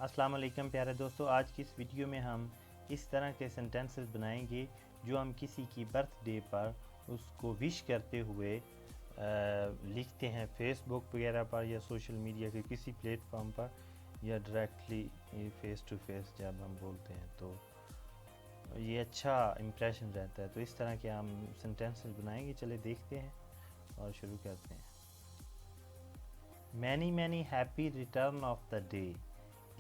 السلام علیکم پیارے دوستو، آج کی اس ویڈیو میں ہم اس طرح کے سینٹنسز بنائیں گے جو ہم کسی کی برتھ ڈے پر اس کو وش کرتے ہوئے لکھتے ہیں فیس بک وغیرہ پر یا سوشل میڈیا کے کسی پلیٹ فارم پر یا ڈائریکٹلی فیس ٹو فیس جب ہم بولتے ہیں تو یہ اچھا امپریشن رہتا ہے۔ تو اس طرح کے ہم سینٹنسز بنائیں گے، چلے دیکھتے ہیں اور شروع کرتے ہیں۔ Many many happy return of the day,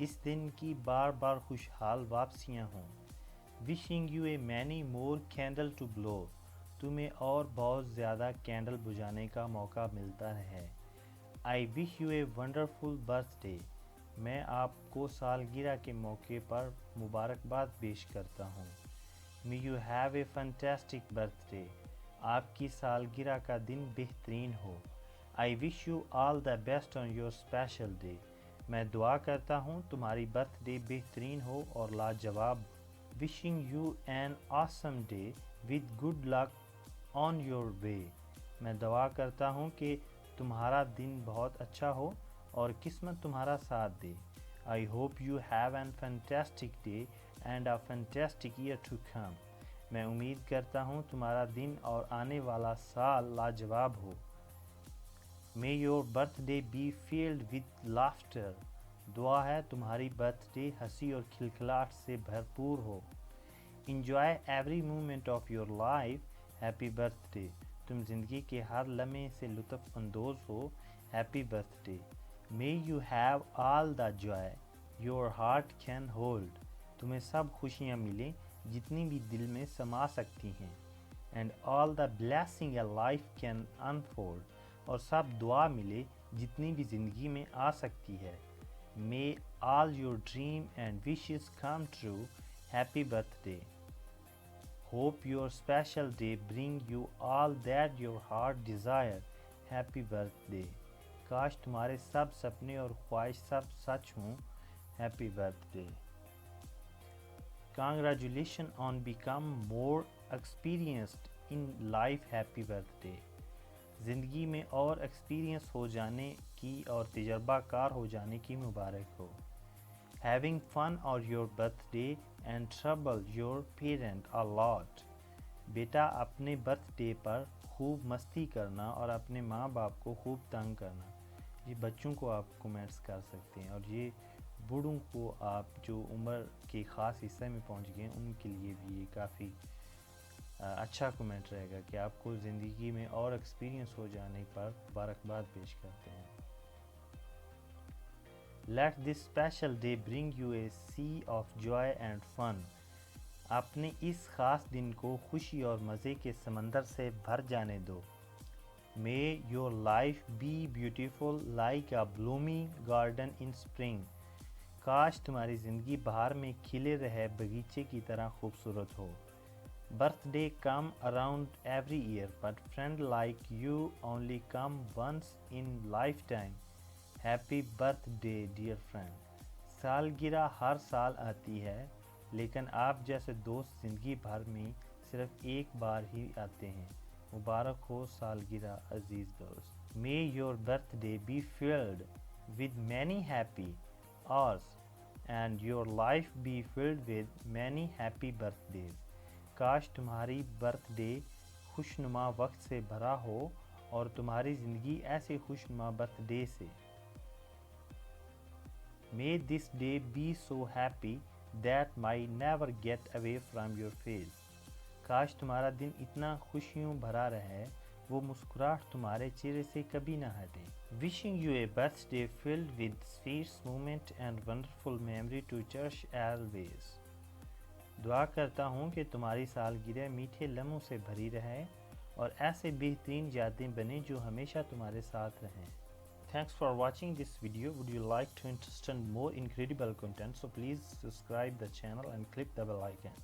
اس دن کی بار بار خوشحال واپسیاں ہوں۔ Wishing you a many more candle to blow, تمہیں اور بہت زیادہ کینڈل بجھانے کا موقع ملتا رہے۔ I wish you a wonderful birthday, میں آپ کو سالگرہ کے موقع پر مبارکباد پیش کرتا ہوں۔ May you have a fantastic birthday, آپ کی سالگرہ کا دن بہترین ہو۔ I wish you all the best on your special day, میں دعا کرتا ہوں تمہاری برتھ ڈے بہترین ہو اور لاجواب۔ Wishing you an awesome day with good luck on your way, میں دعا کرتا ہوں کہ تمہارا دن بہت اچھا ہو اور قسمت تمہارا ساتھ دے۔ I hope you have an fantastic day and a fantastic year to come, میں امید کرتا ہوں تمہارا دن اور آنے والا سال لاجواب ہو۔ May your birthday be filled with laughter، دعا ہے تمہاری برتھ ڈے ہنسی اور کھلکھلاہٹ سے بھرپور ہو۔ Enjoy every moment of your life، happy birthday, تم زندگی کے ہر لمحے سے لطف اندوز ہو، happy birthday. May you have all the joy your heart can hold، تمہیں سب خوشیاں ملیں جتنی بھی دل میں سما سکتی ہیں۔ And all the blessing a life can unfold، اور سب دعا ملے جتنی بھی زندگی میں آ سکتی ہے۔ May all your dream and wishes come true، happy birthday۔ Hope your special day bring you all that your heart desire، happy birthday۔ کاش تمہارے سب سپنے اور خواہش سب سچ ہوں، happy birthday۔ Congratulations on become more experienced in life، happy birthday۔ زندگی میں اور experience ہو جانے کی اور تجربہ کار ہو جانے کی مبارک ہو۔ Having fun on your birthday and trouble your parent a lot، بیٹا اپنے برتھ ڈے پر خوب مستی کرنا اور اپنے ماں باپ کو خوب تنگ کرنا۔ یہ بچوں کو آپ کومنٹس کر سکتے ہیں، اور یہ بوڑھوں کو آپ جو عمر کے خاص حصے میں پہنچ گئے ہیں ان کے لیے بھی یہ کافی اچھا کومنٹ رہے گا کہ آپ کو زندگی میں اور ایکسپیرینس ہو جانے پر مبارکباد پیش کرتے ہیں۔ Let this special day bring you a sea of joy and fun، اپنے اس خاص دن کو خوشی اور مزے کے سمندر سے بھر جانے دو۔ May your life be beautiful like a blooming garden in spring، کاش تمہاری زندگی بہار میں کھلے رہے باغیچے کی طرح خوبصورت ہو۔ Birthday come around every year but friend like you only come once in lifetime، happy birthday dear friend۔ سالگرہ ہر سال آتی ہے لیکن آپ جیسے دوست زندگی بھر میں صرف ایک بار ہی آتے ہیں، مبارک ہو سالگرہ عزیز دوست۔ May your birthday be filled with many happy hours and your life be filled with many happy birthdays، کاش تمہاری برتھ ڈے خوشنما وقت سے بھرا ہو اور تمہاری زندگی ایسے خوشنما برتھ ڈے سے۔ May this day be so happy that might never get away from your face، کاش تمہارا دن اتنا خوشیوں بھرا رہے وہ مسکراہٹ تمہارے چہرے سے کبھی نہ ہٹے۔ Wishing you a birthday filled with sweet moment and wonderful memory to cherish always، دعا کرتا ہوں کہ تمہاری سالگرہ میٹھے لمحوں سے بھری رہے اور ایسے بہترین یادیں بنیں جو ہمیشہ تمہارے ساتھ رہیں۔ Thanks for watching this video. Would you like to understand more incredible content? So please subscribe the channel and click the bell icon.